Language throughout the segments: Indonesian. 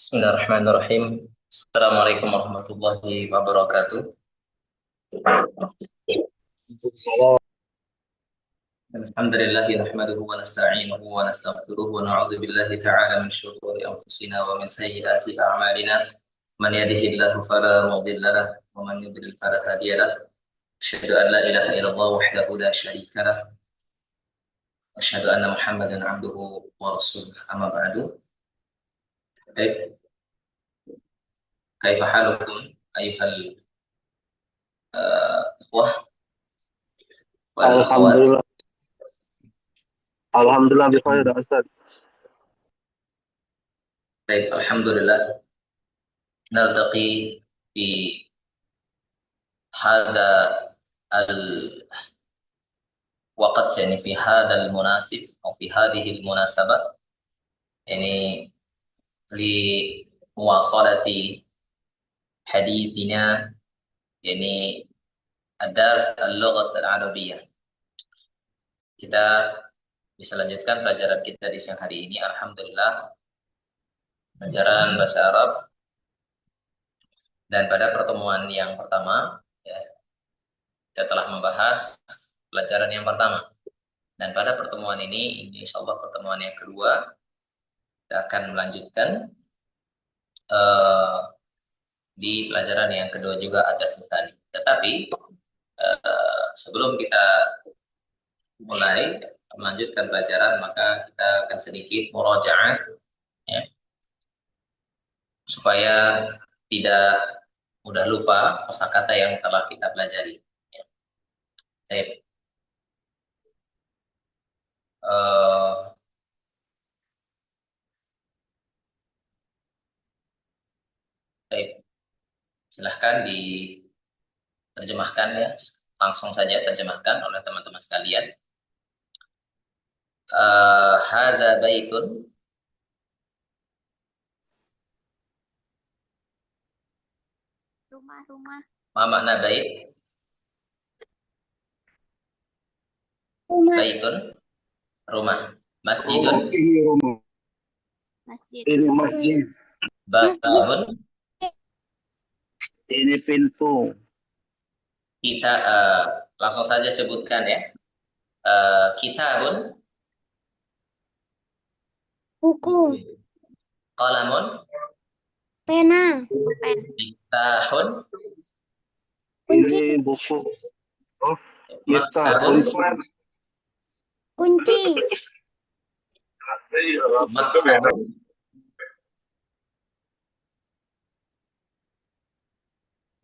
Bismillahirrahmanirrahim. Assalamualaikum warahmatullahi wabarakatuh. Alhamdulillahi nahmaduhu wa nasta'inuhu wa nastaghfiruh wa na'udzu billahi ta'ala min syururi anfusina wa min sayyiati a'malina. Man yahdihillahu fala mudilla lahu wa man yudlil fala hadiya lahu. Asyhadu an la ilaha illallah wahdahu la syarika lahu. Asyhadu anna Muhammadan 'abduhu wa rasuluh. Amma ba'du. Baik, kaifa halukum ayyuhal ikhwah wal akhwat? Alhamdulillah, alhamdulillah bikhair ya Ustaz. Baik, alhamdulillah. نلتقي في هذا الوقت، يعني في هذا المناسب أو في هذه المناسبة، يعني لمواصلة حديثنا، يعني الدرس اللغة العربية. Kita bisa lanjutkan pelajaran kita di siang hari ini. Alhamdulillah, pelajaran bahasa Arab. Dan pada pertemuan yang pertama, ya, kita telah membahas pelajaran yang pertama. Dan pada pertemuan ini insya Allah pertemuan yang kedua, kita akan melanjutkan di pelajaran yang kedua juga ada tadi. Tetapi sebelum kita mulai melanjutkan pelajaran, maka kita akan sedikit murajaah, ya, supaya tidak mudah lupa kosakata yang telah kita pelajari. Ya. Baik. Baik. Silahkan diterjemahkan, ya, langsung saja terjemahkan oleh teman-teman sekalian. Hadza baitun. Rumah. Ma makna bait? Rumah. Baitun, rumah. Masjidun, Ini rumah, Masjid. ini masjid, babun. ini pintu, Kita langsung saja sebutkan, ya. Kitabun, Buku. qalamun, Pena. miftahun, Kunci. ini buku. Oh, kita maktabun, Kunci.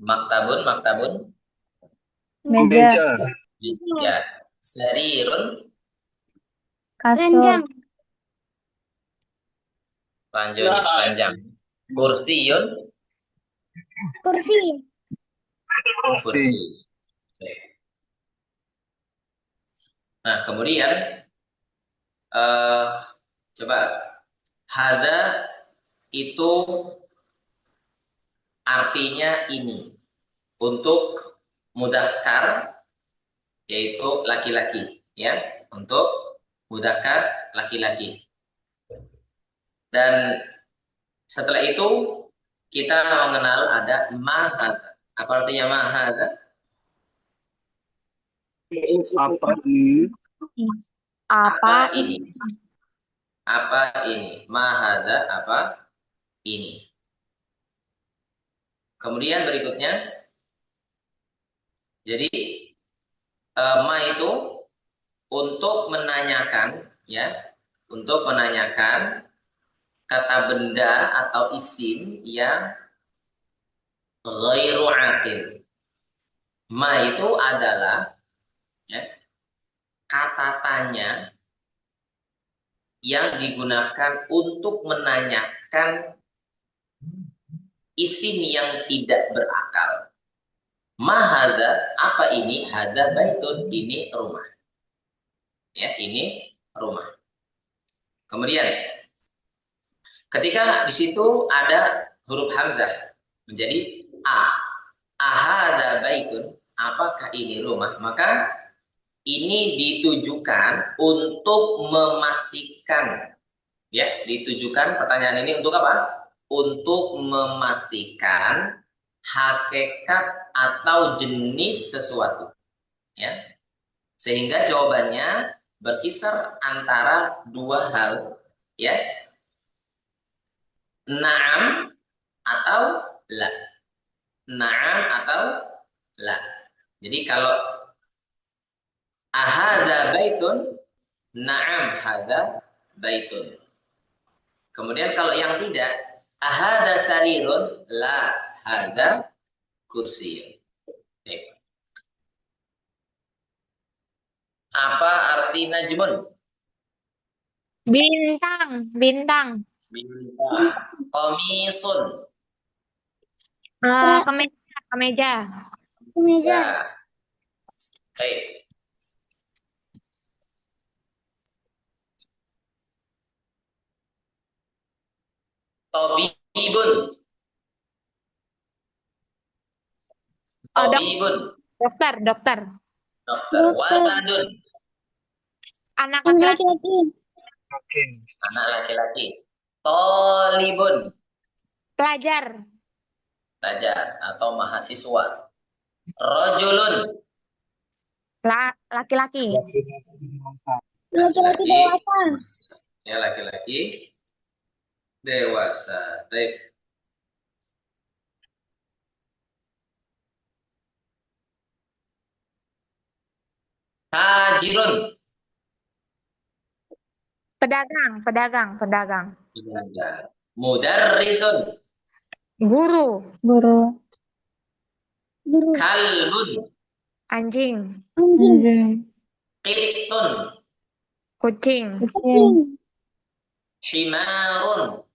maktabun, maktabun, meja, ya, sarirun, Ranjang. panjang, kursiyun, Kursi. kursi. Nah, kemudian coba hadza itu artinya ini untuk mudzakkar, yaitu laki-laki, ya, untuk mudzakkar laki-laki. Dan setelah itu kita mengenal ada ma hadza. Apa artinya ma hadza? apa ini? Apa ini? Apa ini? Ma hadza, apa ini? Kemudian berikutnya, jadi ma itu untuk menanyakan, ya, untuk menanyakan kata benda atau isim yang ghairu aqil. Ma itu adalah, ya, kata tanya yang digunakan untuk menanyakan isim yang tidak berakal. Ma hadza, apa ini? Hadza baitun, ini rumah. Ya, ini rumah. Kemudian ketika di situ ada huruf hamzah menjadi a. Ahadza baitun, apakah ini rumah? Maka ini ditujukan untuk memastikan, ya, ditujukan pertanyaan ini untuk apa? untuk memastikan hakikat atau jenis sesuatu, ya. Sehingga jawabannya berkisar antara dua hal, ya. Na'am atau la. Na'am atau la. Jadi kalau ahadza baitun, na'am hadza baitun. Kemudian kalau yang tidak, ahadza sarirun, la hadza kursi. Apa arti najmun? Bintang, bintang. Bintang. Komisun. Kemeja, kemeja. Kemeja. Ya. Baik. Tobibun. Tobibun. Dokter, dokter. Dokter. Waladun. Anak Yang laki-laki. laki-laki. Oke. Anak laki-laki. Tolibun. Pelajar. Pelajar atau mahasiswa. Rojulun. Laki-laki. Laki-laki dewasa. Ya, laki-laki dewasa. Baik. Tajirun. Pedagang, pedagang, pedagang. Mudarrisun. Guru. Guru. Kalbun. Anjing. Anjing. Qittun. Kucing. Kucing. Himarun.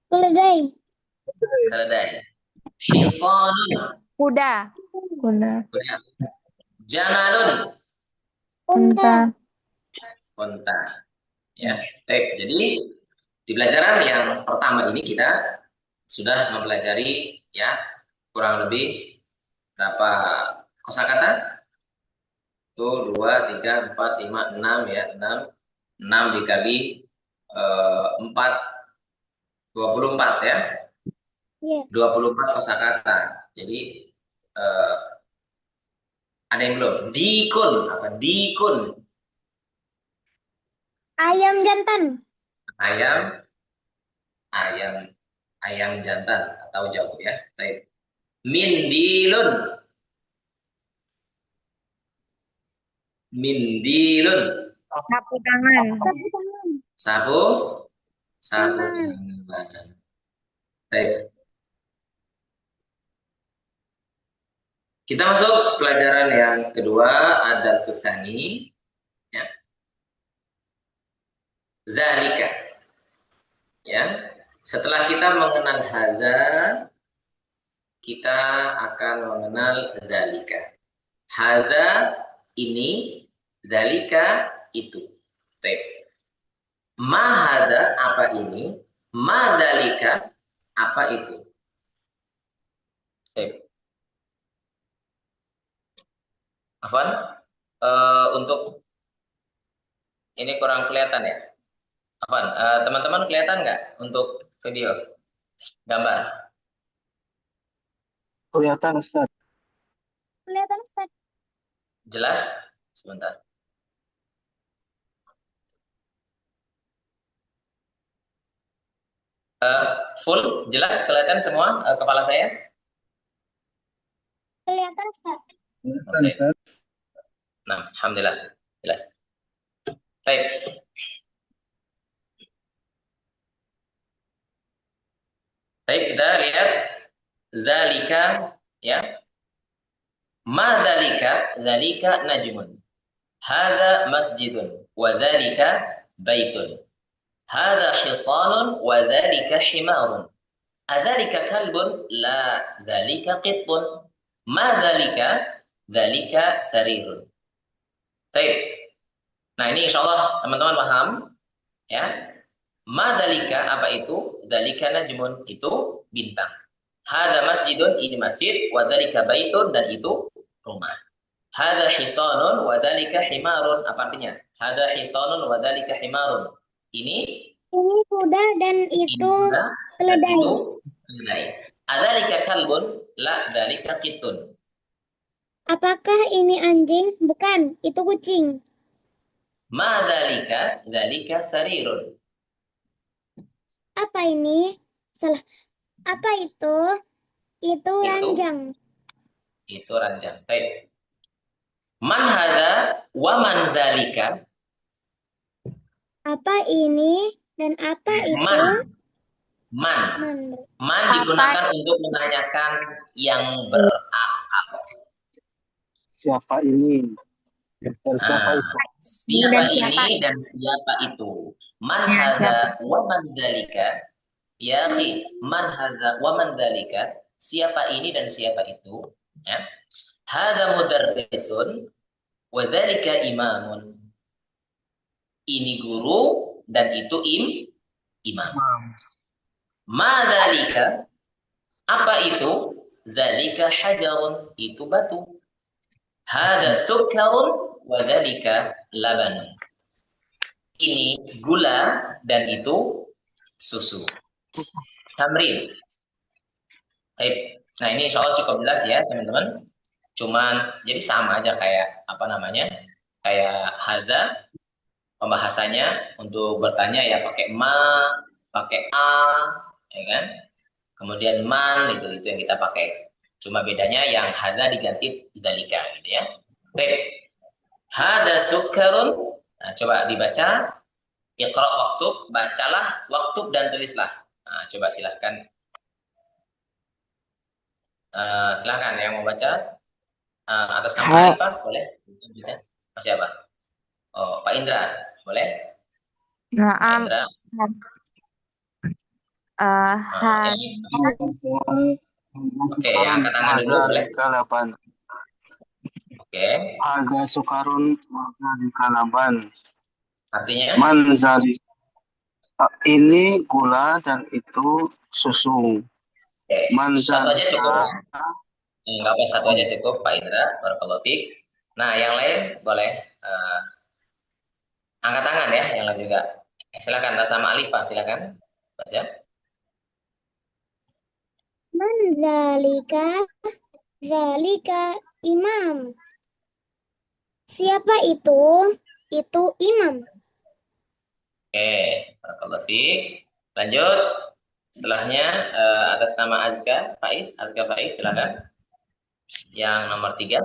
Keledai. Keledai. Hisanun. Kuda. Jamalun. Unta. Unta. Ya, baik. Jadi di pelajaran yang pertama ini kita sudah mempelajari ya kurang lebih berapa kosakata? Tuh 2, 3, 4, 5, 6 ya, 6 dikali 4 24 ya. Iya. 24 kosakata. Jadi ada yang belum? Dikun, apa? Dikun. Ayam jantan. Ayam jantan atau jauh ya. Baik. Mindilun. Mindilun. Sapu tangan. Sapu tangan. Baik. Kita masuk pelajaran yang kedua, ada sutani ya. Dzalika. Ya. Setelah kita mengenal hadza, kita akan mengenal dzalika. Hadza ini, dzalika itu. Baik. Ma hadza apa ini? Ma dzalika apa itu? Baik. Afwan, untuk ini kurang kelihatan ya. Afwan, teman-teman kelihatan nggak untuk video gambar? Kelihatan, Ustaz. Kelihatan Ustaz. Jelas? Sebentar. Full, jelas, kelihatan semua kepala saya? Kelihatan Ustaz. Kelihatan, Ustaz. Nah, alhamdulillah, jelas. Baik. Baik, kita lihat dzalika ya. Ma dzalika? Dzalika najmun. Hadza masjidun wa dzalika baitun. Hadza hisanun wa dzalika himarun. Adzalika kalbun? La, dzalika qittun. Ma dzalika? Dzalika sarirun. Baik. Nah, ini insyaallah teman-teman paham ya. Ma dzalika apa itu? Dzalika najmun, itu bintang. Hadza masjidun, ini masjid, wa dzalika baitun, dan itu rumah. Hadza hisanun wa dzalika himarun, apa artinya? Hadza hisanun wa dzalika himarun. Ini Ini kuda dan Ini itu kuda dan keledai. itu keledai. Adzalika kalbun? La, dzalika qittun. Apakah ini anjing? Bukan, itu kucing. Ma dzalika? Dzalika sarirun. Apa ini? Salah. Apa itu? Itu ranjang. Itu ranjang. Baik. Man hadza wa man dzalika? Apa ini dan apa itu? Man. Man. Man. Man digunakan untuk menanyakan yang berakal. Siapa ini? Dan siapa itu? Siapa Dan siapa? ini dan siapa itu? Man Ya, hadza wa man dzalika? Ya akhi, man hadza wa man dzalika? Siapa ini dan siapa itu? Ya. Hadza mudarrisun wa dzalika imamun. Ini guru dan itu imam. Ma dzalika? Apa itu? Dzalika hajarun, itu batu. Hadza sukkarun wa dzalika labanun. Ini gula dan itu susu. Tamrin. Baik. Nah, ini insya Allah cukup jelas ya, teman-teman. Cuman jadi sama aja kayak apa namanya? Kayak hadza pembahasannya untuk bertanya ya pakai ma, pakai a, ya kan? Kemudian man itu yang kita pakai. Cuma bedanya yang hadza diganti dzalika gitu ya. Baik. Hadza sukkarun. Nah, coba dibaca. Iqra waktub, bacalah, waktub dan tulislah. Nah, coba silahkan. Silahkan yang mau baca. Atas nama Alifah, boleh? Baca. Siapa? Oh, Pak Indra, boleh? Pak Naam. Indra. Oke, yang angkat tangan dulu, boleh? Oke. Harga sukarun dzalika laban. Artinya? Manzali. Ini gula dan itu susu. Oke, satu aja cukup. Enggak apa, satu aja cukup, Pak Indra. Barakallahu fiik. Nah, yang lain boleh angkat tangan ya, yang lain juga. Silakan, sama Alifah, silakan baca. Man zalika imam. Siapa itu? Itu imam. Oke, barakallahu fiik. Lanjut. Setelahnya atas nama Azka Faiz, silakan. Yang nomor 3.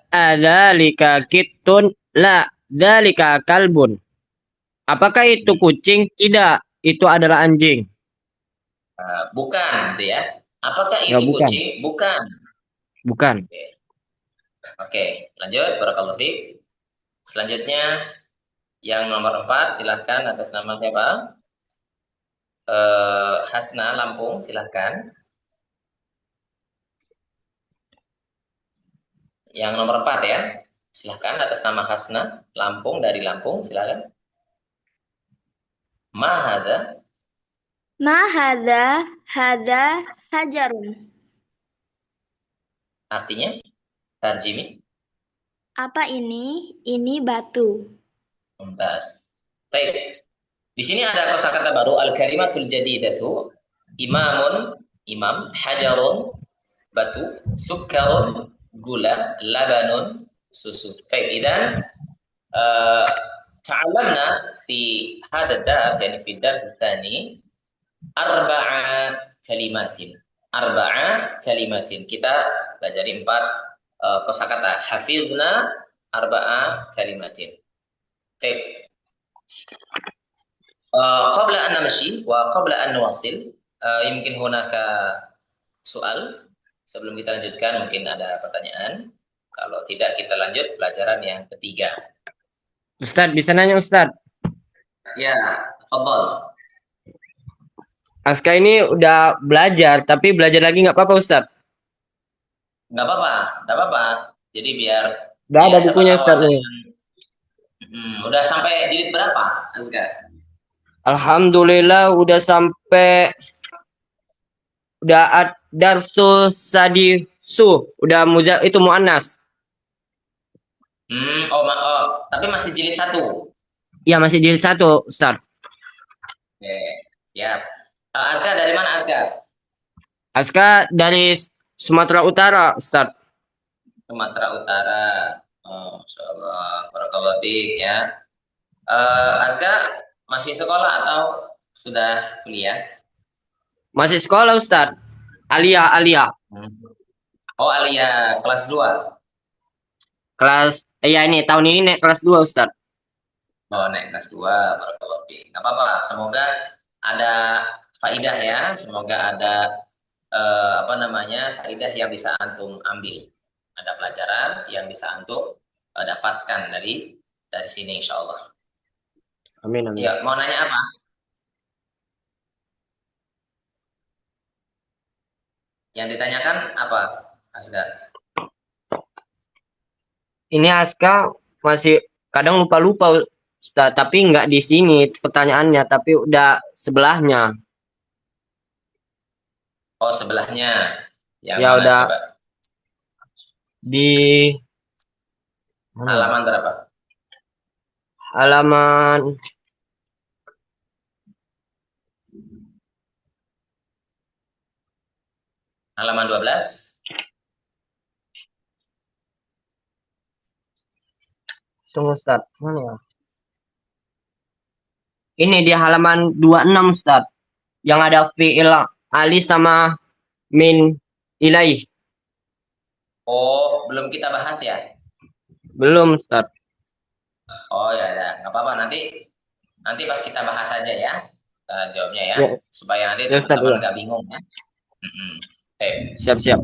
Adzalika kittun? La, dzalika kalbun. Apakah itu kucing? Tidak, itu adalah anjing. Bukan, gitu ya. Apakah itu bukan. kucing? Bukan. Bukan. Oke, lanjut. Barakallahu fiik. Selanjutnya yang nomor 4, silahkan atas nama siapa? Hasna Lampung, silahkan. Yang nomor 4 ya. Silahkan atas nama Hasna Lampung, dari Lampung, silahkan. Ma hadza? Ma hadza hajarun. Artinya? Tarjimi? Apa ini? Ini batu. Mumtaz. Baik. Di sini ada kosakata baru, al-kalimatul jadidatu, imamun, imam, hajarun, batu, sukkarun, gula, labanun, susu. Baik, idan ta'allamna fi hadha dars, yani fi dars tsani, arba'a kalimatin. Kita pelajari 4 kosakata. Hafizna arba'a kalimatin. Baik. Qabla an namshi wa qabla an nuwasil, mungkin hunaka soal. Sebelum kita lanjutkan mungkin ada pertanyaan. Kalau tidak kita lanjut pelajaran yang ketiga. Ustadz, bisa nanya Ustadz? Ya, tafadhol. Aska ini udah belajar, tapi belajar lagi nggak apa-apa Ustadz? Nggak apa-apa. Jadi biar udah ada bukunya Ustadz nih. Udah sampai jilid berapa, Aska? Alhamdulillah udah sampai darsus sadisu, udah itu muannas. Tapi masih jilid 1. Ya, masih jilid 1, Ustaz. Oke, siap. Azka dari mana Azka? Aska dari Sumatera Utara, Ustaz. Sumatera Utara. Oh, Masya Allah, barakallahu fiik ya. Azka masih sekolah atau sudah kuliah? Masih sekolah, Ustaz. Alia. Oh, Alia kelas 2. Ya ini tahun ini naik kelas 2, Ustaz. Oh, naik kelas 2, barakallahu fiik. Nggak apa-apa, semoga ada faidah ya, semoga ada faidah yang bisa antum ambil. Ada pelajaran yang bisa antum dapatkan dari sini insya Allah. Amin. Ya, mau nanya apa? Yang ditanyakan apa, Asgar? Ini Aska masih kadang lupa-lupa, Ustaz, tapi nggak di sini pertanyaannya, tapi udah sebelahnya. Oh, sebelahnya. Yang Ya mana udah coba? di Halaman berapa? halaman Halaman 12. Tunggu, Ustaz. Mana ya? Ini di halaman 26, Ustaz. Yang ada fi'il ali sama min ilaih. Oh, belum kita bahas ya? Belum, Ustaz. Oh ya, nggak apa-apa, nanti pas kita bahas aja ya, jawabnya ya, Ya, supaya nanti ya, Ustaz, teman-teman ya. nggak bingung ya. Oke, Siap-siap.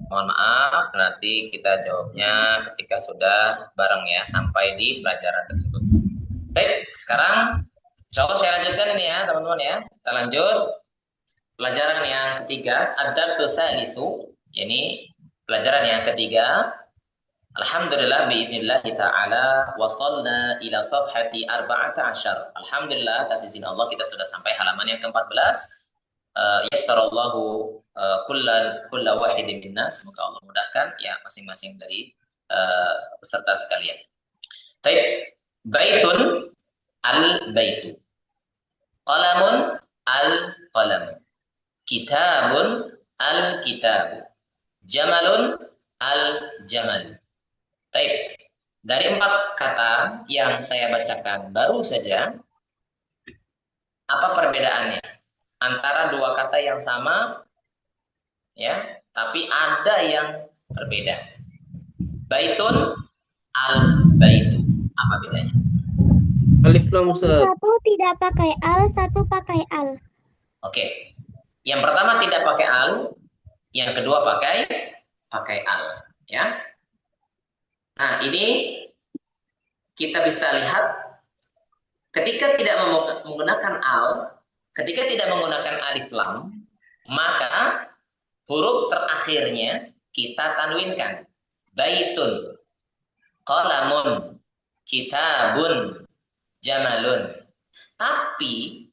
mohon maaf, nanti kita jawabnya ketika sudah bareng ya, sampai di pelajaran tersebut. Baik, sekarang insya Allah saya lanjutkan ini ya teman-teman ya. Kita lanjut pelajaran yang ketiga, ad-darsu tsalitsu, ini pelajaran yang ketiga. Alhamdulillah biidznillah ta'ala wasalna ila safhati 14. Alhamdulillah atas izin Allah kita sudah sampai halaman yang ke-14. Yassarallahu kulla wahidin minna, semoga Allah mudahkan ya masing-masing dari peserta sekalian. Baik, baitun al-baitu, qalamun al-qalam, kitabun al-kitabu, jamalun al-jamalu. Baik, dari 4 kata yang saya bacakan baru saja, apa perbedaannya antara 2 kata yang sama, ya, tapi ada yang berbeda? Baitun, al-baitu, apa bedanya? Alif lam, Ustaz. Satu tidak pakai al, satu pakai al. Oke, yang pertama tidak pakai al, yang kedua pakai al, ya. Nah, ini kita bisa lihat ketika tidak menggunakan al, ketika tidak menggunakan alif lam, maka huruf terakhirnya kita tanwinkan. Baitun, qalamun, kitabun, jamalun. Tapi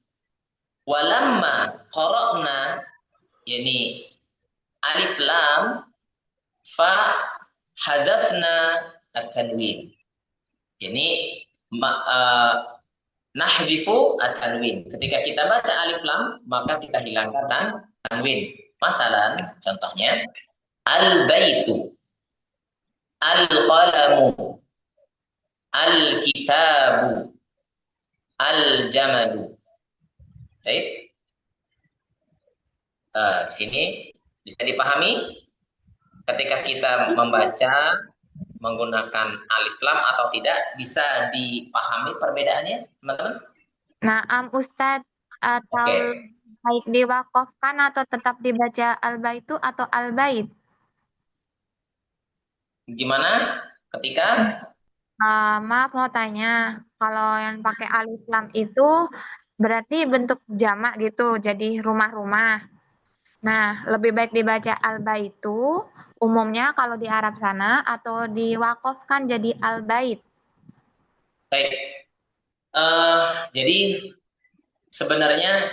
walamma qara'na, yani alif lam, fa hadafna at-tanwin. Ini nahdifu at-tanwin. Ketika kita baca alif lam, maka kita hilangkan tanwin. Masalan, contohnya al-baitu, al-qalamu, al-kitabu, al-jamalu. Baik. Sini bisa dipahami ketika kita membaca menggunakan alif lam atau tidak, bisa dipahami perbedaannya, teman-teman? Naam, Ustadz, atau baik diwakafkan atau tetap dibaca al-baitu atau al-bait? Gimana ketika? Maaf mau tanya, kalau yang pakai alif lam itu berarti bentuk jamak gitu, jadi rumah-rumah. Nah, lebih baik dibaca al-baitu umumnya kalau di Arab sana atau diwakafkan jadi al-bait. Baik. Jadi sebenarnya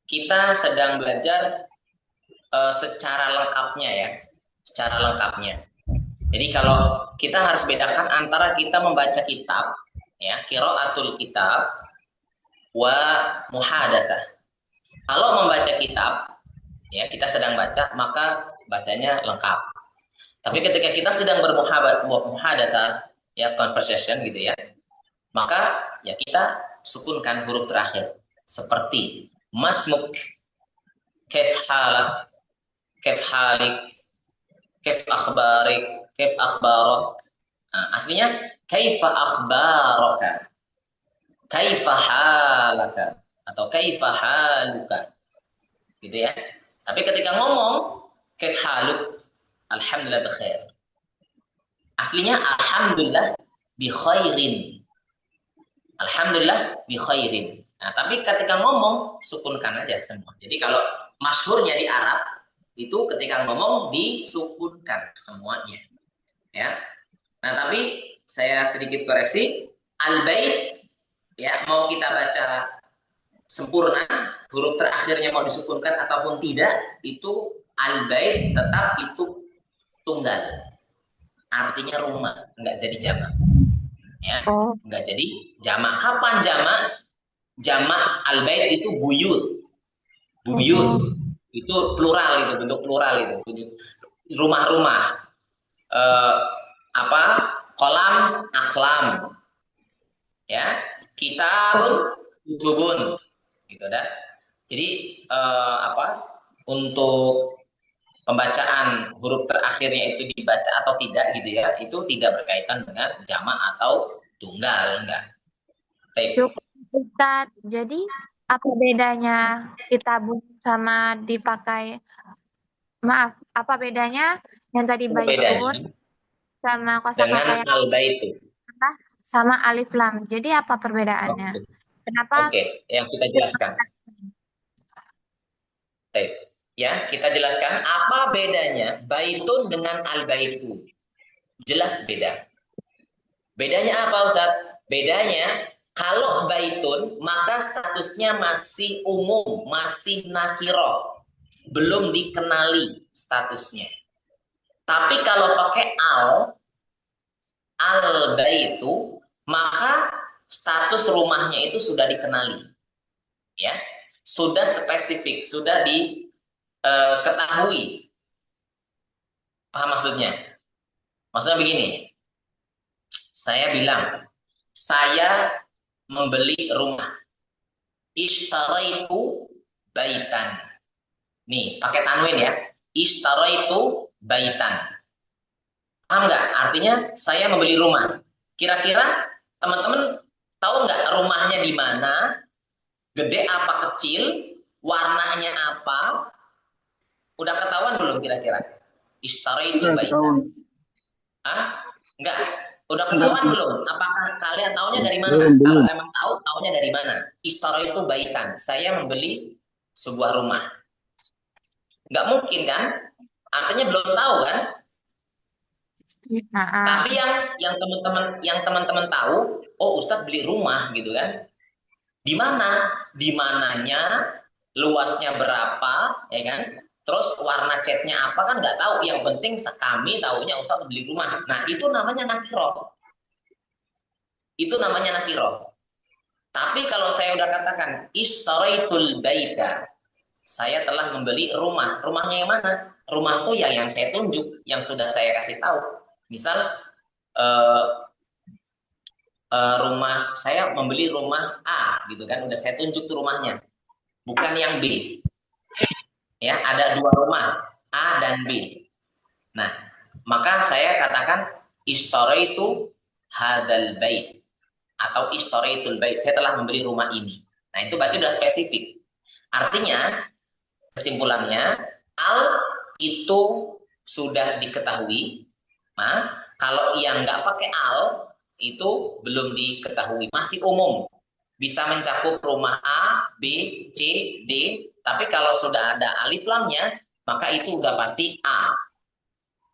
kita sedang belajar secara lengkapnya ya, secara lengkapnya. Jadi kalau kita harus bedakan antara kita membaca kitab Ya, qiraatul kitab wa muhadatsah. Kalau membaca kitab, ya kita sedang baca, maka bacanya lengkap. Tapi ketika kita sedang bermuhadatsah, ya conversation gitu ya, maka ya kita sukunkan huruf terakhir. Seperti masmuk, kaif halak, kaif halik, kaif akhbarik, kaif akhbarak. Nah, aslinya kaifa akhbaraka, kaifa halaka, atau kaifa haluka. Gitu ya. Tapi ketika ngomong kaif haluk, alhamdulillah bikhair. Aslinya alhamdulillah bi khairin. Alhamdulillah bi khairin. Nah, tapi ketika ngomong sukunkan aja semua. Jadi kalau masyhurnya di Arab itu ketika ngomong disukunkan semuanya. Ya. Nah, tapi saya sedikit koreksi, al-bait ya mau kita baca sempurna, huruf terakhirnya mau disukunkan ataupun tidak, itu al-bait tetap itu tunggal. Artinya rumah, enggak jadi jamak. Ya, enggak jadi jamak. Kapan jamak? Jamak al-bait itu buyut. Buyut itu plural, itu bentuk plural, itu rumah-rumah. Kolam, aklam, ya, kitabun, kutubun, gitu dah. Jadi untuk pembacaan huruf terakhirnya itu dibaca atau tidak gitu ya, itu tidak berkaitan dengan jamak atau tunggal, enggak. Cukup, Ustaz. Jadi apa bedanya kitabun sama dipakai, maaf, apa bedanya yang tadi baitun sama kosakata yang al-baitu sama alif lam? Jadi apa perbedaannya? Kenapa? Oke, yang kita jelaskan. Ya, kita jelaskan apa bedanya baitun dengan al-baitu. Jelas beda. Bedanya apa, Ustadz? Bedanya kalau baitun maka statusnya masih umum, masih nakiroh, belum dikenali statusnya. Tapi kalau pakai al-baitu, maka status rumahnya itu sudah dikenali. Ya, sudah spesifik, sudah diketahui. Paham maksudnya? Maksudnya begini. Saya bilang, saya membeli rumah. Ishtaraitu baitan. Nih, pakai tanwin ya. Ishtaraitu baitan. Paham nggak? Artinya saya membeli rumah. Kira-kira teman-teman tahu nggak rumahnya di mana? Gede apa kecil? Warnanya apa? Udah ketahuan belum kira-kira? Ishtaraitu baitan. Enggak. Udah ketahuan belum? Apakah kalian taunya dari mana? Kalau memang tahu, taunya dari mana? Ishtaraitu baitan. Saya membeli sebuah rumah. Nggak mungkin kan? Artinya belum tahu kan? Tapi yang teman-teman tahu, oh Ustadz beli rumah gitu kan? Di mana? Di mananya, luasnya berapa, ya kan? Terus warna catnya apa kan nggak tahu. Yang penting kami tahunya Ustadz beli rumah. Nah itu namanya nakiroh. Itu namanya nakiroh. Tapi kalau saya udah katakan ishtaraitul baita, saya telah membeli rumah. Rumahnya yang mana? Rumah itu yang saya tunjuk, yang sudah saya kasih tahu. Misal rumah saya membeli rumah A gitu kan, udah saya tunjuk tuh rumahnya, bukan yang B. Ya, ada dua rumah A dan B. Nah, maka saya katakan ishtaraitu hadzal bait atau ishtaraitul bait. Saya telah membeli rumah ini. Nah, itu berarti udah spesifik. Artinya kesimpulannya al itu sudah diketahui. Nah, kalau yang nggak pakai al itu belum diketahui, masih umum. Bisa mencakup rumah A, B, C, D, tapi kalau sudah ada alif lamnya, maka itu udah pasti A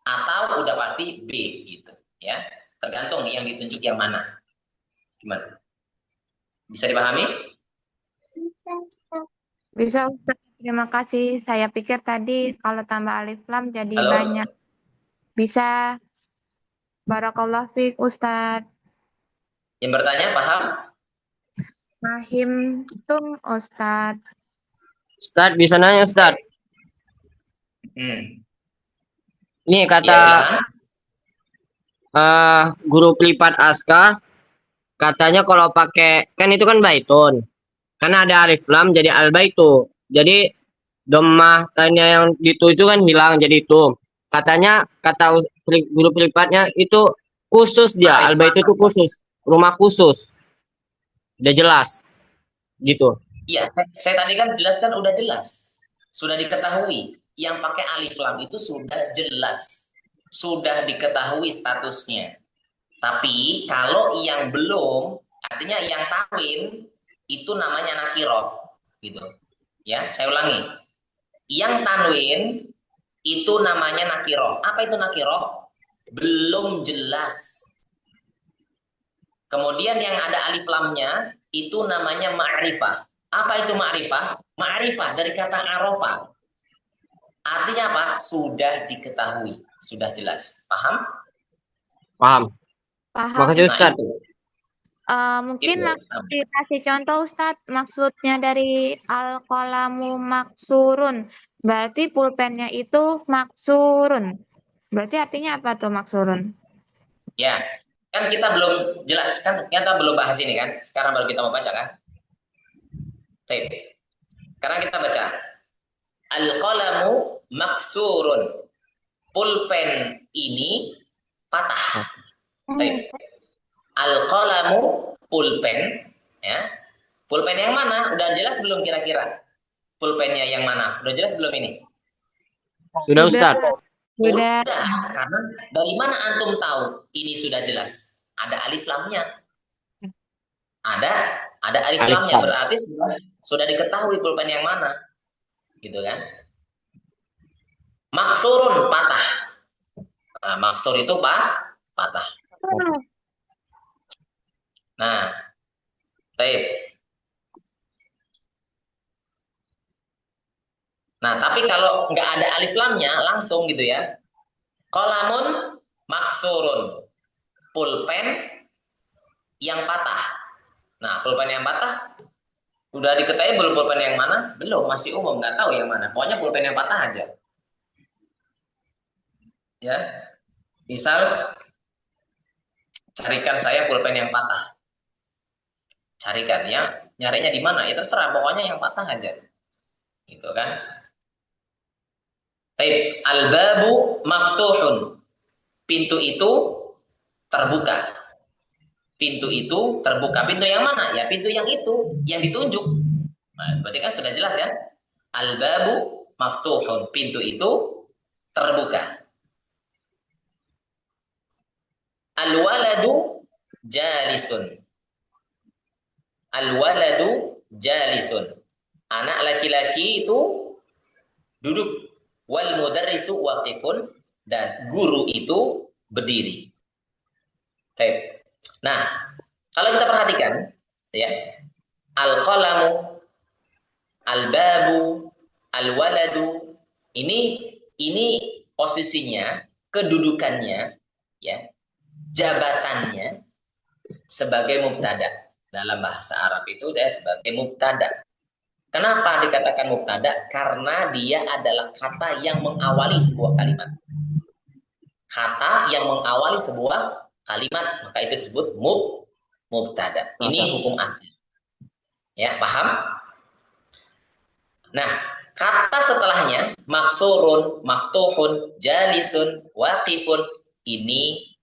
atau udah pasti B gitu, ya. Tergantung yang ditunjuk yang mana. Gimana? Bisa dipahami? Bisa, Ustaz. Terima kasih. Saya pikir tadi kalau tambah alif lam jadi Halo? banyak. Bisa. Barakallahu fiik, Ustaz. Yang bertanya paham? Fahimtum Ustaz. Ustaz bisa nanya Ustaz. Ini Ya, kata silakan. guru privat Aska, katanya kalau pakai, kan itu kan baitun. Karena ada alif lam jadi al baitu. Jadi domah tanya yang itu kan hilang jadi itu. Katanya kata guru privatnya itu khusus dia, al baitu itu khusus, rumah khusus. Udah jelas gitu. Iya, saya tadi kan jelaskan udah jelas. Sudah diketahui. Yang pakai alif lam itu sudah jelas. Sudah diketahui statusnya. Tapi kalau yang belum, artinya yang tanwin, itu namanya nakiroh. Gitu. Ya, saya ulangi. Yang tanwin itu namanya nakiroh. Apa itu nakiroh? Belum jelas. Kemudian yang ada alif lamnya itu namanya ma'rifah. Apa itu ma'rifah? Ma'rifah dari kata arafah. Artinya apa? Sudah diketahui, sudah jelas. Paham? Paham. Paham. Makasih Ustaz. Mungkin Itu. langsung dikasih contoh Ustaz, maksudnya dari al-qalamu maksurun. Berarti pulpennya itu maksurun. Berarti artinya apa tuh maksurun? Ya, kan kita belum jelas, kan kita belum bahas ini kan. Sekarang baru kita mau baca kan. Baik. Sekarang kita baca. Al-qalamu maksurun. Pulpen ini patah. Baik. Al-qalamu pulpen, ya. Pulpen yang mana? Udah jelas belum kira-kira? Pulpennya yang mana? Udah jelas belum ini? Sudah Ustaz. Sudah. Karena dari mana antum tahu ini sudah jelas? Ada alif lamnya. Ada alif lamnya, berarti sudah diketahui pulpen yang mana. Gitu kan? Maksurun patah. Nah, maksur itu patah. Nah, baik. Nah, tapi kalau nggak ada alif lamnya, langsung gitu ya. Qalamun maksurun. Pulpen yang patah. Nah, pulpen yang patah, udah diketahui belum pulpen yang mana? Belum, masih umum, nggak tahu yang mana. Pokoknya pulpen yang patah aja. Ya, misal, carikan saya pulpen yang patah. Carikan ya, nyarinya di mana? Ya terserah, pokoknya yang patah aja. Gitu kan. Baik, al-babu maftuhun. Pintu itu terbuka. Pintu itu terbuka. Pintu yang mana? Ya pintu yang itu, yang ditunjuk. Nah, berarti kan sudah jelas kan? Al-babu maftuhun. Pintu itu terbuka. Al-waladu jalisun. Al-waladu jalisun. Anak laki-laki itu duduk. Wal mudarrisu waqifun. Dan guru itu berdiri. Baik. Nah, kalau kita perhatikan, ya, al-qalamu, al-babu, al-waladu, ini posisinya, kedudukannya, ya, jabatannya sebagai mubtada. Dalam bahasa Arab itu dia sebagai mubtada. Kenapa dikatakan mubtada? Karena dia adalah kata yang mengawali sebuah kalimat. Kata yang mengawali sebuah kalimat, maka itu disebut mubtada. Ini hukum asli. Ya, paham? Nah, kata setelahnya maksurun, maftuhun, jalisun, waqifun, ini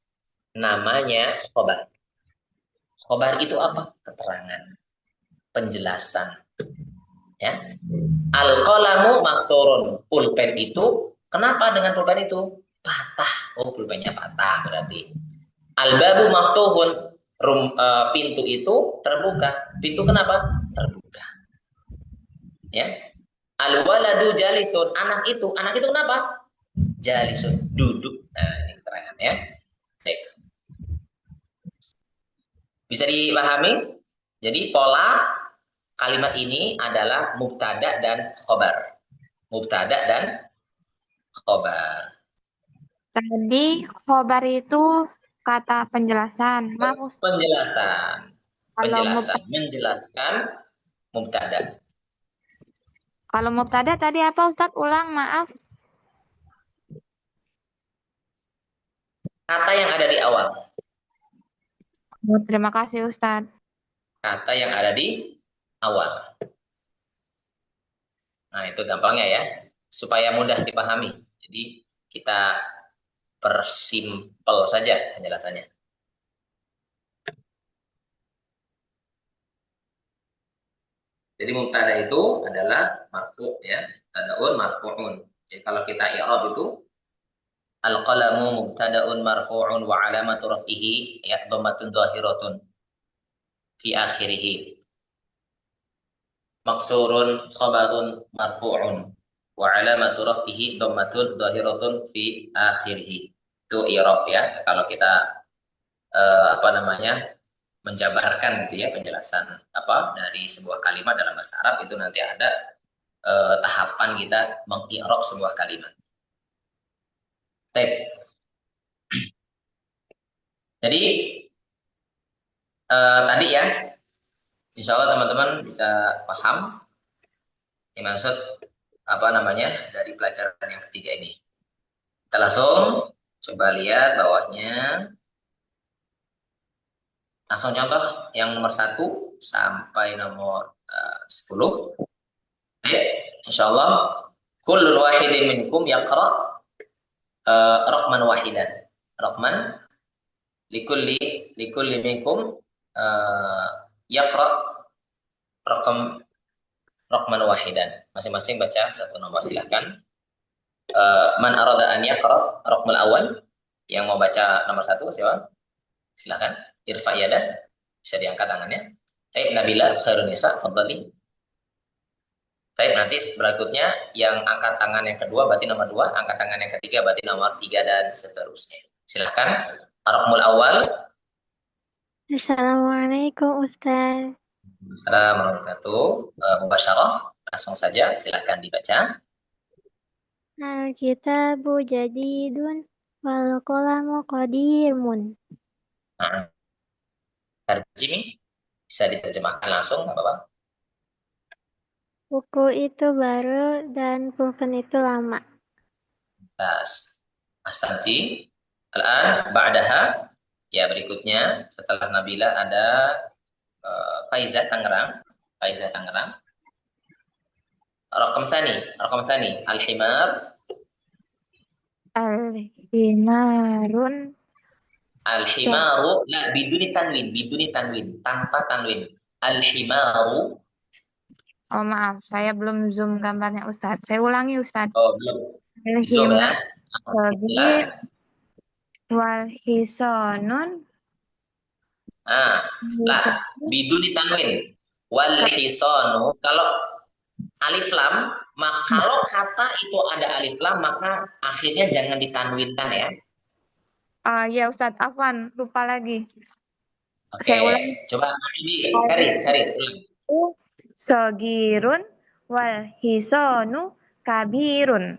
namanya khobar. Khobar itu apa? Keterangan, penjelasan. Ya. Al-qalamu maksurun. Pulpen itu, kenapa dengan pulpen itu? Patah. Oh, pulpennya patah berarti. Al-babu maftuhun. Pintu itu terbuka. Pintu kenapa? Terbuka. Ya. Al-waladu jalisun. Anak itu kenapa? Jalisun. Duduk. Nah, ini keterangan ya. Baik. Bisa dipahami? Jadi pola kalimat ini adalah mubtada dan khobar. Mubtada dan khobar. Tadi khobar itu kata penjelasan. Maaf Ustaz. Penjelasan. Kalau Penjelasan. Menjelaskan mubtada. Kalau mubtada tadi apa Ustaz? Ulang, maaf. Kata yang ada di awal. Oh, terima kasih Ustaz. Kata yang ada di awal. Nah, itu gampangnya ya. Supaya mudah dipahami. Jadi, kita persimpel saja penjelasannya. Jadi mubtada itu adalah marfu ya, mubtadaun marfu'un. Jadi kalau kita i'rab itu al-qalamu mubtadaun marfu'un wa alamatu raf'ihi ya dhammatun dhahiratun fi akhirih. Maksurun khabarun marfu'un wa alamatu raf'ihi dhammatun dhahiratun fi akhirih. Itu i'rab ya kalau kita menjabarkan gitu ya penjelasan dari sebuah kalimat dalam bahasa Arab itu nanti ada tahapan kita mengi'rab sebuah kalimat. Baik. Jadi tadi ya, insya Allah teman-teman bisa paham yang maksud dari pelajaran yang ketiga ini. Kita langsung coba lihat bawahnya. Langsung contoh yang nomor 1 sampai nomor 10. Baik, insya Allah kullun wahidin minkum yaqra raqman wahidan. Raqman likulli minkum yaqra raqman wahidan. Masing-masing baca satu nomor, silakan. Man arada an yaqra raqmal awal, yang mau baca nomor 1 siapa? Silakan. Irfa yadan, bisa diangkat tangannya. Baik, Nabila khairun nisa, fadhali. Baik, nanti berikutnya yang angkat tangan yang kedua berarti nomor 2, angkat tangan yang ketiga berarti nomor 3 dan seterusnya. Silakan. Ar-Raqmul awal. Assalamualaikum Ustaz. Assalamualaikum warahmatullahi wabarakatuh. Langsung saja, silakan dibaca. Al-kitabu jadidun wal qalamu qadimun. Nah, Tarjimi bisa diterjemahkan langsung, nggak apa-apa. Buku itu baru dan pulpen itu lama. Tas. Asanti. Al-an ba'daha. Ya, berikutnya setelah Nabila ada Faizah Tangerang. Faizah Tangerang. Raqam Tsani. Al-himar. Al-himarun. Al-himaru la biduni tanwin, tanpa tanwin. Al-himaru. Oh maaf, saya belum zoom gambarnya Ustadz. Saya ulangi Ustadz. Oh, belum. Zoom ya. Al-himar wal hisonun. La biduni tanwin. Wal hisonu, kalau alif lam, kalau kata itu ada alif lam maka akhirnya jangan ditanwinkan ya. Ya Ustadz, afwan, lupa lagi. Oke, Saya ulangi. coba ini Karin. Sogirun wal hisonu kabirun.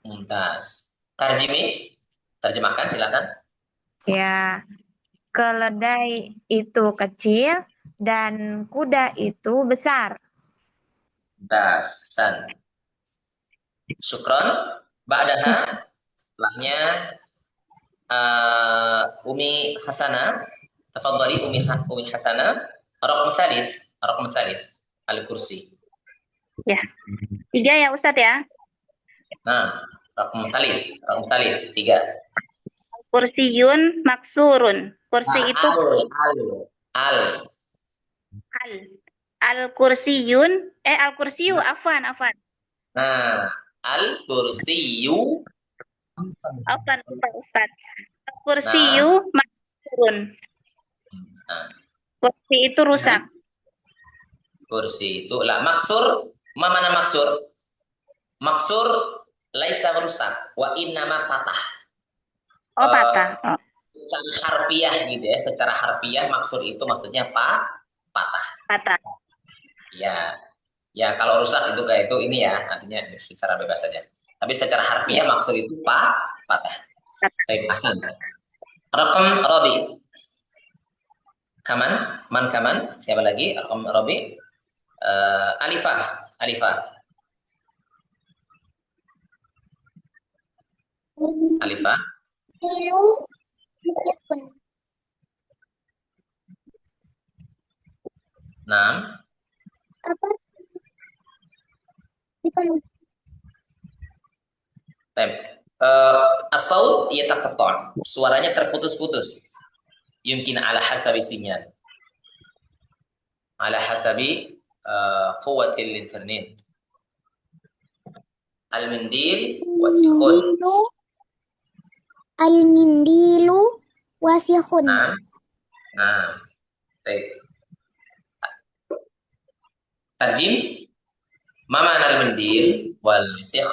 Mumtaz. Tarjimi, terjemahkan silakan. Ya, keledai itu kecil dan kuda itu besar. Mumtaz. San. Syukron. Ba'daha, setelahnya Umi Hasanah. Tafadhali Umi Hasanah. Raqam tsalis. Al-kursi. Ya. 3 ya Ustadz ya. Nah, raqam tsalis 3. Kursiyun maksurun. Kursi itu al-kursiyun al-kursiyu afwan. Nah, al-kursiyu Afwan Ustaz. Al-kursiyu maksurun. Nah, kursi itu rusak. Kursi itu maksur, mana maksur? Maksur laisa rusak, wa innama patah. Oh, patah. Secara harfiah gitu ya, secara harfiah maksur itu maksudnya patah. Patah. Ya kalau rusak itu kayak itu ini ya, artinya secara bebas saja. Tapi secara harfiah maksud itu patah. Baik, Hasan. Rakam Rabi. Kaman, man kaman. Siapa lagi? Rakam Rabi. Alifah, Alifah, Alifah. Ilu wasihun. Nah, Apa? Bukan. As-saut yataqatta'. Suaranya terputus-putus. Yumkin ala hasabi sinyal. Ala hasabi quwwatil internet. Al-mindil wasikhun. Al-mindilu wasihun. Nah, baik. Tarjim. Ma ma'na al-mindil wal sikh?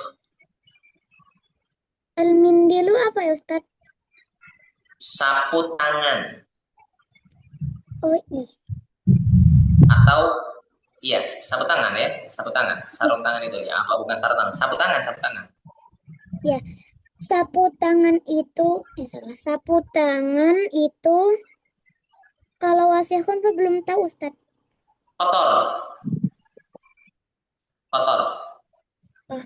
Al-mindilu apa ya Ustaz? Sapu tangan Oh iya. atau iya, sapu tangan ya, sapu tangan, sarung tangan itu ya, apa bukan sarung tangan, sapu tangan, sapu tangan. Ya, sapu tangan itu, salah. Sapu tangan itu kalau wasihun apa belum tahu Ustaz? Kotor. Kotor. Oh.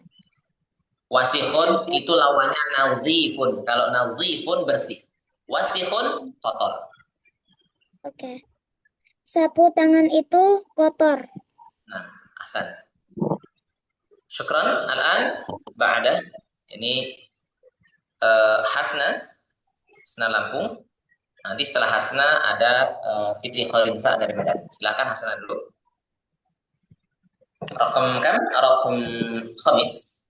Wasihun itu lawannya nazifun. Kalau nazifun bersih. Wasihun kotor. Oke. Sapu tangan itu kotor. Nah, ahsan. Syukran. Al-an ba'da ini Hasna Lampung. Nanti setelah Hasna ada Fitri Khalimsa dari Medan. Silakan Hasna dulu. Rakam kan? Rakam khamis.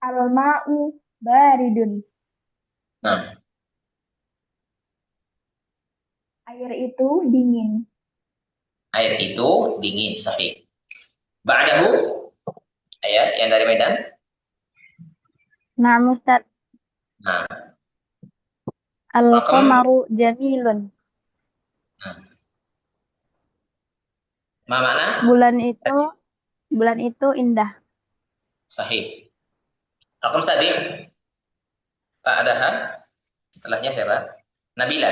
Al-ma'u baridun. Nah, Air itu dingin. air itu dingin, sahih. Ba'dahu, ayat yang dari Medan. Na'am Ustaz. Nah, Al-qamaru jamilun. ma makna? Bulan itu indah. Sahih. Rakam sabi. Ba'daha, setelahnya siapa? Nabila.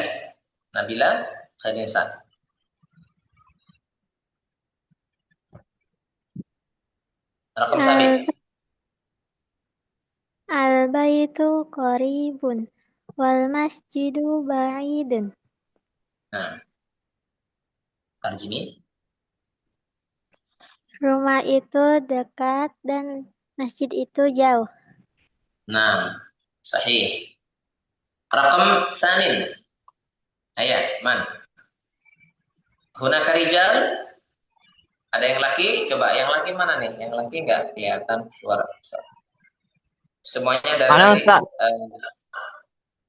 Nabila Khairinsan. Rakam sabi. Al-baitu qaribun wal masjidu ba'idun. Nah, tarjimi. Rumah itu dekat dan masjid itu jauh. Nah, sahih. Rakam samin. Ayat, man. Hunaka rijal. Ada yang laki? Coba, yang laki mana nih? Yang laki nggak kelihatan suara besar. Semuanya dari Halo, tadi. Ustaz.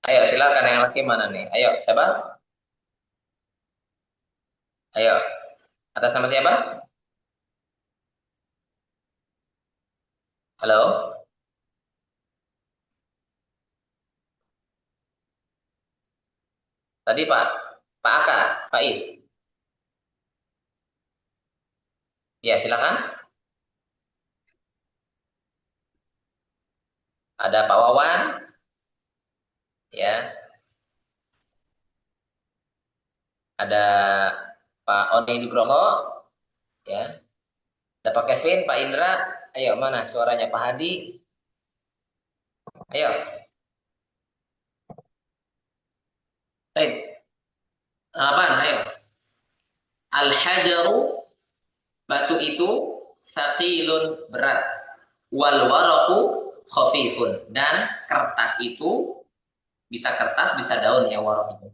Ayo, silakan yang laki mana nih? Ayo, siapa? Ayo, atas nama siapa? Halo? Tadi Pak Aka, Pak Is. Ya, silakan. Ada Pak Wawan. Ya. Ada Pak Oni Nugroho. Ya. Ada Pak Kevin, Pak Indra. Ayo, mana suaranya Pak Hadi? Ayo. Baik. Apaan? Ayo. Al-hajaru, batu itu thaqilun, berat. Wal waraku khafifun, dan kertas itu bisa kertas, bisa daun ya warak itu.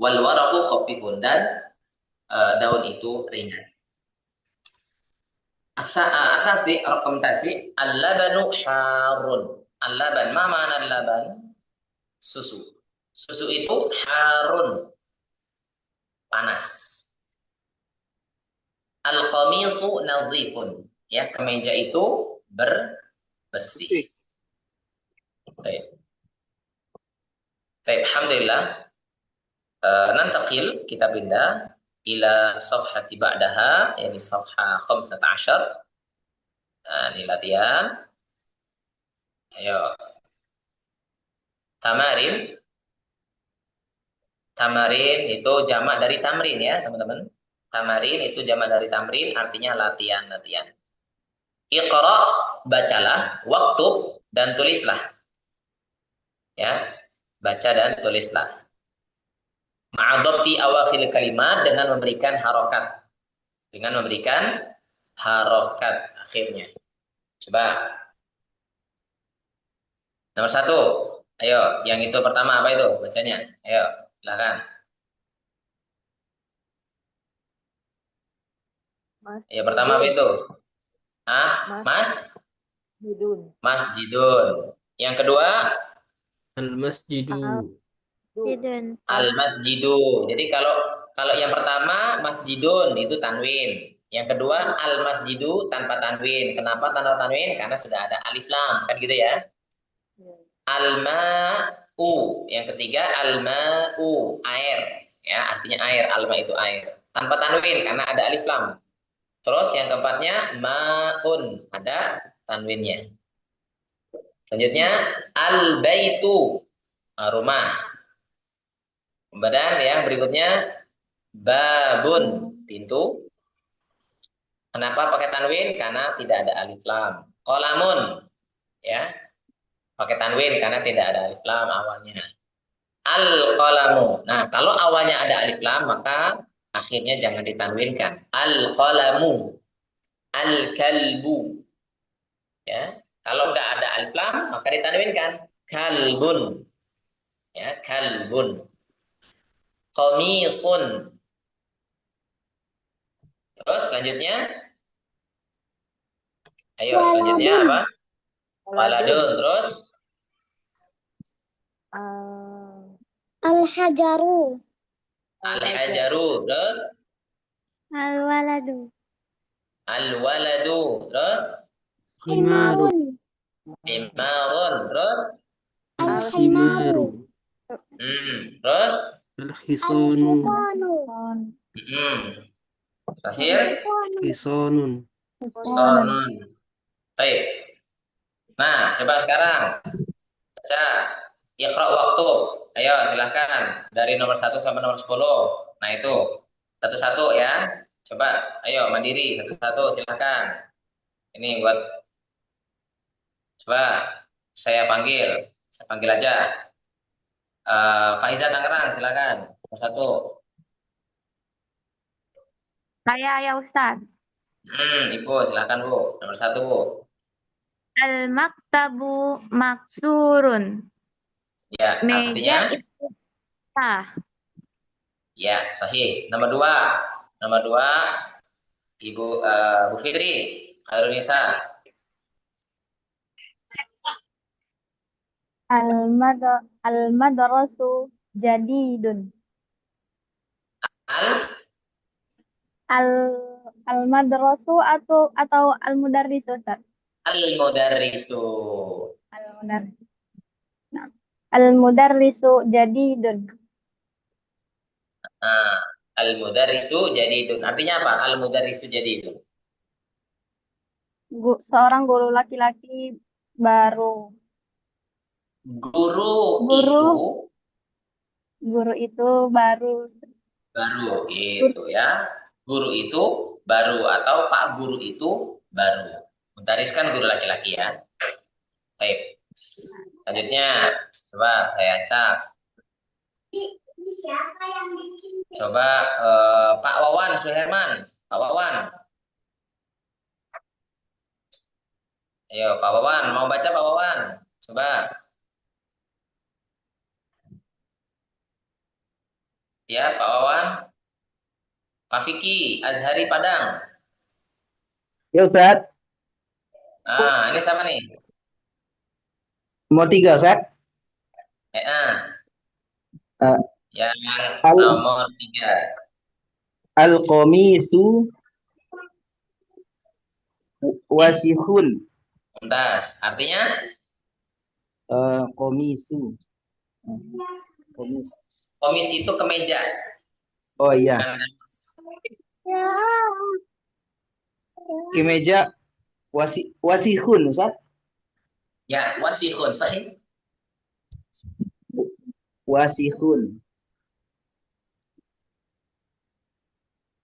Wal waraku khafifun, dan daun itu ringan. Atasi, rakam tasi, al-labanu harun. Al-laban, ma ma'na al-laban? Susu. Susu itu harun, panas. Al-qamisu nazifun. Ya, kemeja itu bersih. Baik. Baik, alhamdulillah. Nantakil, kita pindah ila safhati ba'daha, yani safha 15. Nah, ini latihan. Ayo. Tamarin. Tamarin itu jamak dari tamrin ya, teman-teman. Tamarin itu jamak dari tamrin, artinya latihan-latihan. Iqra, bacalah, waktub, dan tulislah. Ya, baca dan tulislah. Ma'adabti awakhir kalimat dengan memberikan harokat. Dengan memberikan harokat akhirnya. Coba. Nomor 1. Ayo, yang itu pertama apa itu bacanya? Ayo, silakan. Ayo, pertama apa itu? Masjidun. Masjidun. Yang kedua? Al-masjidu. Jidun. Al-masjidu. Jadi kalau yang pertama masjidun itu tanwin. Yang kedua al-masjidu tanpa tanwin. Kenapa tanpa tanwin? Karena sudah ada alif lam, kan gitu ya. Al-ma'u. Yang ketiga al-ma'u, air. Ya, artinya air. Al-ma itu air. Tanpa tanwin karena ada alif lam. Terus yang keempatnya ma'un, ada tanwinnya. Selanjutnya al-baitu, rumah. Kemudian yang berikutnya babun, pintu. Kenapa pakai tanwin? Karena tidak ada alif lam. Qalamun, ya. Pakai tanwin karena tidak ada alif lam awalnya. Al-qalamu. Nah, kalau awalnya ada alif lam maka akhirnya jangan ditanwinkan. Al-qalamu. Al-kalbu. Ya. Kalau nggak ada alif lam maka ditanwinkan. Kalbun. Ya, kalbun. Qamisun. Terus selanjutnya, ayo selanjutnya apa? Waladun. Terus Al-hajaru. al-hajaru. Terus Al-waladu. al-waladu. Terus Himarun. himarun. Terus Al-himaru. Terus Al-hisanu. Al-hisanu. terakhir Hisanun. sonun. Baik. Nah, coba sekarang baca Iqra waktu. Ayo silahkan dari nomor 1 sampai nomor 10. Nah itu satu-satu ya. Coba ayo mandiri satu-satu silahkan. Ini buat coba saya panggil aja. Faiza Tangerang silakan nomor 1. Saya ya Ustadz. Ibu silakan Bu nomor 1 Bu. Al-maktabu maksurun. Ya, Meja artinya itu patah. ya, sahih. Nomor 2 Ibu Bu Fitri Khairunisa. Al-madrasu jadidun. Al-madrasu atau al-mudarrisu, Ustaz? Al-mudarrisu. Nah, al-mudarrisu jadidun. Al-mudarrisu jadidun. Artinya apa? Al-mudarrisu jadidun. Seorang guru laki-laki baru. Guru itu baru gitu ya. Guru itu baru atau Pak Guru itu baru. Mutariskan guru laki-laki ya. Baik. Selanjutnya coba saya acak. Coba Pak Wawan Suherman. Pak Wawan. Ayo Pak Wawan, mau baca Pak Wawan? Coba. Ya Pak Wawan. Pak Fiki, Azhari Padang. Ya Ustaz, Ini siapa nih? nomor 3 Ustaz. Yang nomor 3. Al-qamisu wasihun. Tuntas. Artinya? Komisu. Komis itu kemeja. Oh iya. Kemeja wasihun Ustaz. Ya, wasihun. Sahih. Wasihun.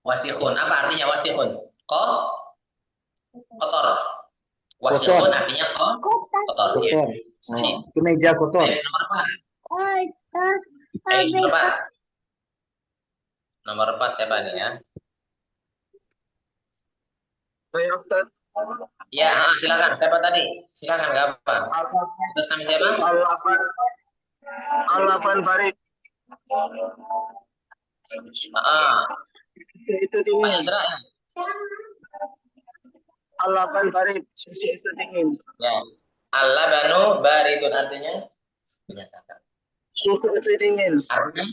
Wasihun. Apa artinya wasihun? Kotor. Kotor. Wasihun artinya kotor. Ya. Kotor. Oh, kemeja kotor. Nomor 4. Nomor 4. Nomor 4 siapa nih ya? Saya Ustaz. Ya, silakan. Siapa tadi? Silakan, nggak apa. Terus nama siapa? Al-Afan Farid. Itu Pak dingin. Indra ya? Al-Afan Farid. Susu itu dingin. Ya. Al-labanu baridun artinya menyatakan. Susu itu dingin. Artinya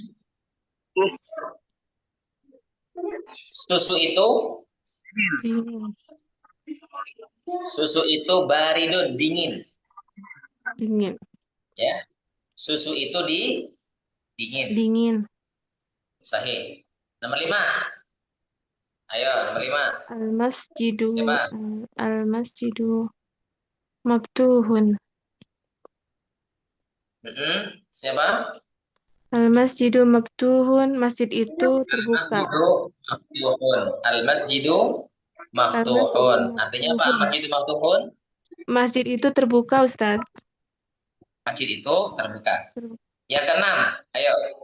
susu itu baridun dingin. Dingin. Ya. Susu itu dingin. Dingin. Sahih. Nomor 5. Ayo, nomor 5. Al-masjidu. Siapa? Al-masjidu maftuhun. Siapa? Al-masjidu maftuhun. Masjid itu terbuka. Al-masjidu maftuhun. Artinya apa? Masjid maftuhun? Masjid itu terbuka, Ustaz. Masjid itu terbuka. Yang ke-6. Ayo.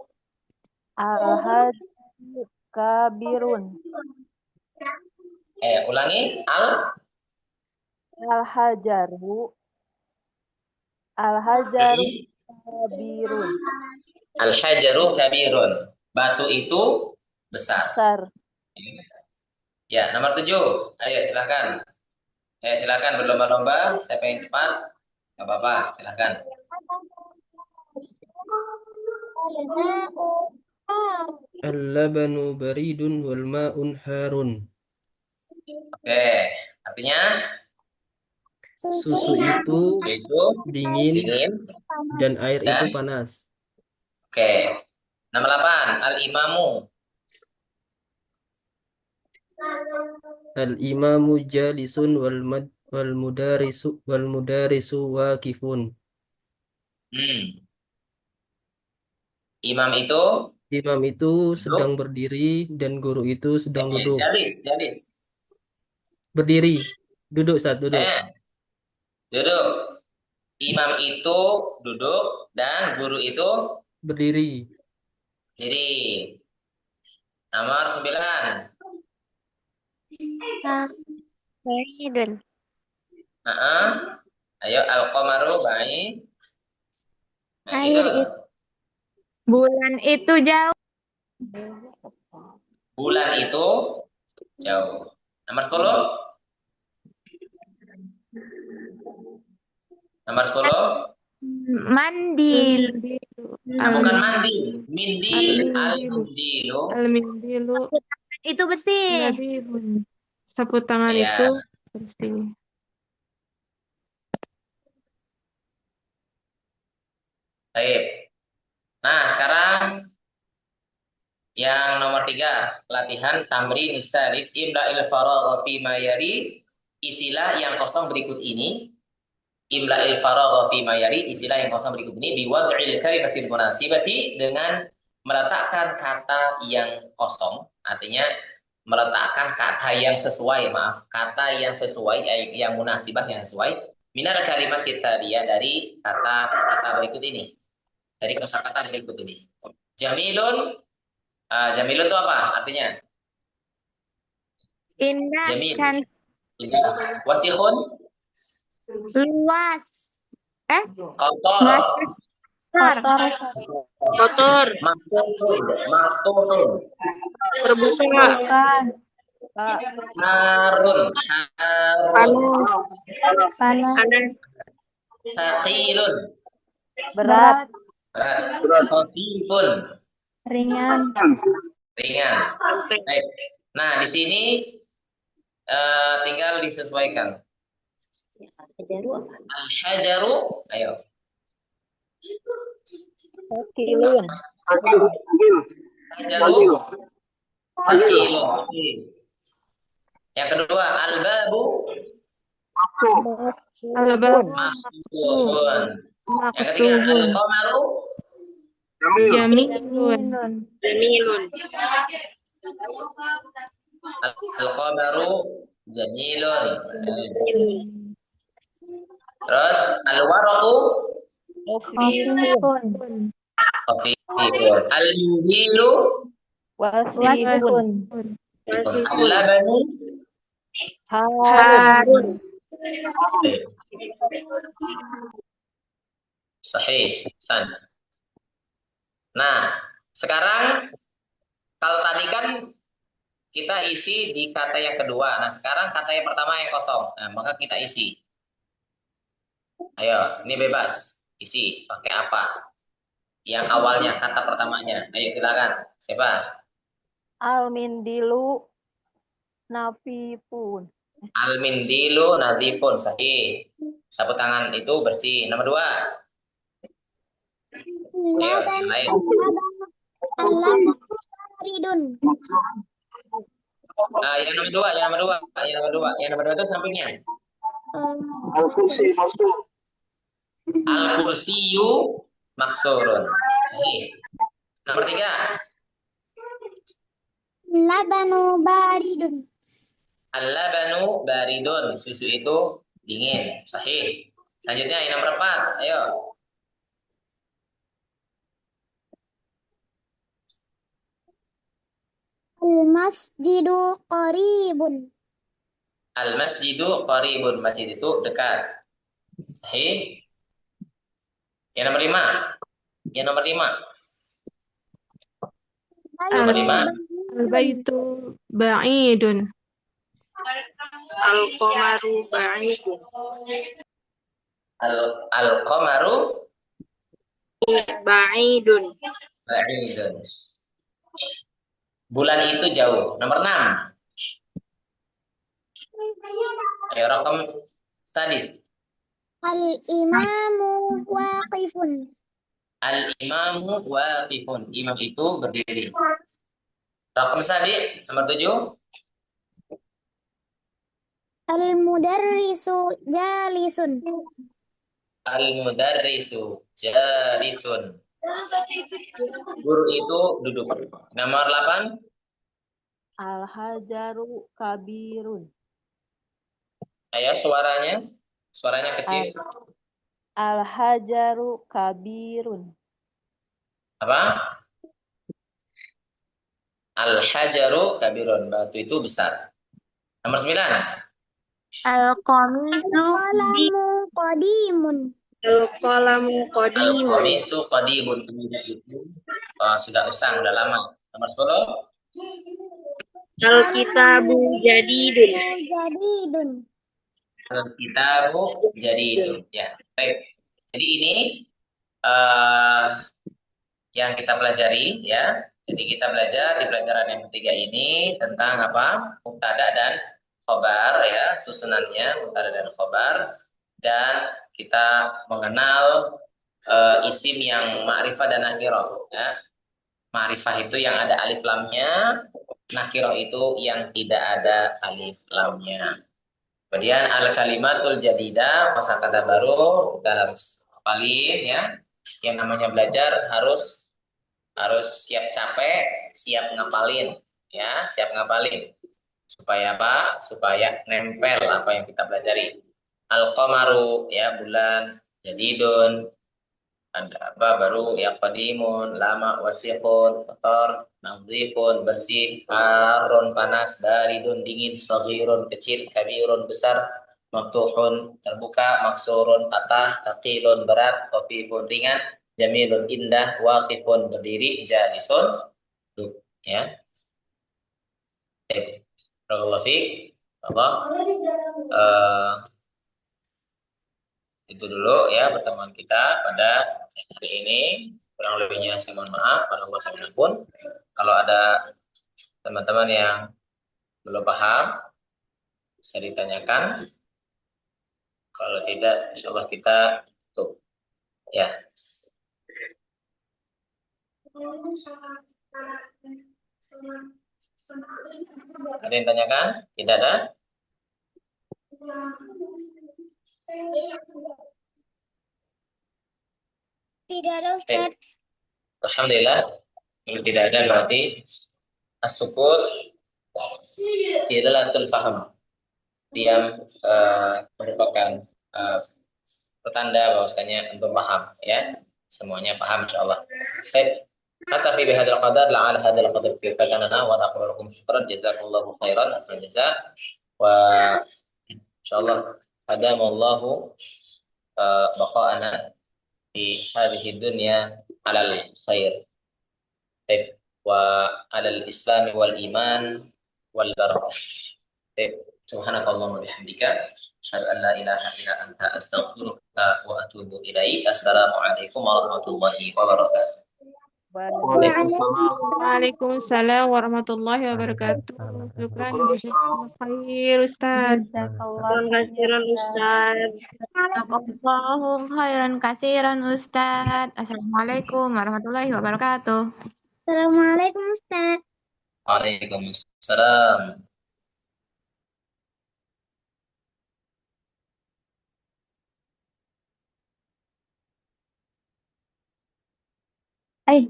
Al-hajj kabirun. Ulangi. Al-hajaru kabirun. Al-hajaru kabirun. Batu itu besar. Ya, nomor 7. Ayo silakan. Silakan berlomba-lomba. Saya pengen cepat. Gak apa-apa, silakan. Al-labanu baridun wal ma'un harun. Oke, artinya Susu itu dingin dan air itu panas. Oke. Nomor 8, al-imamu. Al-imamu jalisun wal mudarisu waqifun. Imam itu sedang berdiri dan guru itu sedang duduk. Jalis. Berdiri. Duduk, Ustaz, duduk. Duduk. Imam itu duduk dan guru itu berdiri. Nomor 9. Baridun. Ayo al-qamaru baik. Air itu. Bulan itu jauh. Bulan itu jauh. Nomor 10. Nomor 10. Mandil. Bukan mandi. Mindil. Al-mindilu. Al-mindilu. Itu bersih. Sapu tangan itu bersih. Baik. Nah, sekarang yang nomor 3, latihan tamrin salis imla'il faragha fi ma yari. Isilah yang kosong berikut ini. Imla'il faragha fi ma yari, isilah yang kosong berikut ini biwad'il kalimatil munasibati, dengan meletakkan kata yang kosong, artinya meletakkan kata yang sesuai, kata yang sesuai, yang munasibah, yang sesuai. Minar kalimat kita dia dari kata-kata berikut ini. Dari kosakata berikut ini. Jamilun. Jamilun itu apa artinya? Indah, Jamil. cantik. Wasihun. Luas. Kotor. Kotor. Maktun. Terbuka. Harun. Panas. Thaqilun. Berat. Khafifun. Ringan. Baik. Nah, di sini tinggal disesuaikan. Al-hajaru, ayo. Thaqilun. Hajaru. Thaqilun. Yang kedua, al-babu. Al-babu. Maftuhun. Yang ketiga, al-qamaru. Jamilun. Jamilun. Al-qamaru jamilun. Terus al-waraqu Khafifun. khafifun. Al-injilu Wasifun. al-labanu Harun. sahih. San. Nah, sekarang kalau tadi kan kita isi di kata yang kedua. Nah, sekarang kata yang pertama yang kosong. Nah, maka kita isi. Ayo, ini bebas. Isi. Pakai apa? Yang awalnya, kata pertamanya. Ayo, silakan. Siapa? Al-mindilu nafifun. Al-mindilu nadifun. Sahih. Sapu tangan itu bersih. Nomor 2. Ayo, yang lain. Al-labanu baridun. Yang nomor 2 itu sampingnya. Al-kursi maksud. Al-kursiyu maksurun. Sahih. Nomor 3. Labanu baridun. Al-labanu baridun. Susu itu dingin. Sahih. Selanjutnya yang nomor 4. Ayo. Al-masjidu qaribun. Al-masjidu qaribun. Masjid itu dekat. Sahih. Yang nomor 5. Yang nomor 5. Nomor 5. Al-baitu ba'idun. Al-qamaru ba'idun. Al-qamaru Ba'idun. ba'idun. Bulan itu jauh. Nomor 6. Ayo rakam sadis. Al-imamu waqifun. Al-imamu waqifun. Imam itu berdiri. Rakam sadis nomor 7. Al-mudarrisu jalisun. Al-mudarrisu jalisun. Guru itu duduk. Nomor 8. Al-hajaru kabirun. Ayo suaranya. Suaranya kecil. Al-hajaru kabirun. Apa? Al-hajaru kabirun. Batu itu besar. Nomor 9. Al-qamisu Qalamu qadimun. Al-qalamu qadimun. Al-qamisu qadimun. Kemeja itu sudah usang, sudah lama. Nomor 10. Al-kitabu jadidun. Jadidun. Al-kitabu jadidun. Ya, baik. Jadi ini yang kita pelajari ya. Jadi kita belajar di pelajaran yang ketiga ini tentang apa? Mubtada dan khobar ya, susunannya mubtada dan khobar, dan kita mengenal isim yang ma'rifah dan nakirah ya. Ma'rifah itu yang ada alif lamnya, nakirah itu yang tidak ada alif lamnya. Kemudian al-kalimatul jadidah, kosakata baru dalam hafalin ya. Yang namanya belajar harus siap capek, siap ngapalin ya, siap ngapalin. Supaya apa? Supaya nempel apa yang kita pelajari. Al-qamaru ya bulan, jadidun ada apa baru ya, qadimun lama, wasihun kotor, nadhifun bersih, harun panas, baridun dingin, saghirun kecil, kabirun besar, maftuhun terbuka, maksurun patah, thaqilun berat, khafifun ringan, jamilun indah, waqifun berdiri, jalisun duduk ya. Barakallahu fiik. Allah. Itu dulu ya pertemuan kita pada hari ini. Kurang lebihnya saya mohon maaf. Kalau saya pun kalau ada teman-teman yang belum paham bisa ditanyakan. Kalau tidak, insyaallah kita tutup. Ya. Ada yang tanyakan? Tidak ada? Tidak ada, Ustaz. Alhamdulillah. Kalau tidak ada berarti as-sukut idlatul faham. Diam merupakan pertanda bahwasanya antum paham ya. Semuanya paham insyaallah. Baik. Kata fi bihadzal qadar la'ala hadzal qadar kifatana wa naqulu lakum syukran jazakumullahu khairan asal jazaa wa insyaallah hadamallahu baqa'ana fi hadhihi dunya alal khair. Baik. Wa alal islam wal iman wal barakah. Baik. Subhanakallahumma bihamdika asyhadu an la ilaha illa anta astaghfiruka wa atubu ilaik. Assalamualaikum warahmatullahi wabarakatuh. Waalaikumsalam warahmatullahi wabarakatuh. Syukran jazakallahu khair Ustaz. Syukran kasiran Ustaz. Jazakallahu khairan kasiran Ustaz. Assalamualaikum warahmatullahi wabarakatuh. Assalamualaikum Ustaz. Waalaikumsalam. Eh,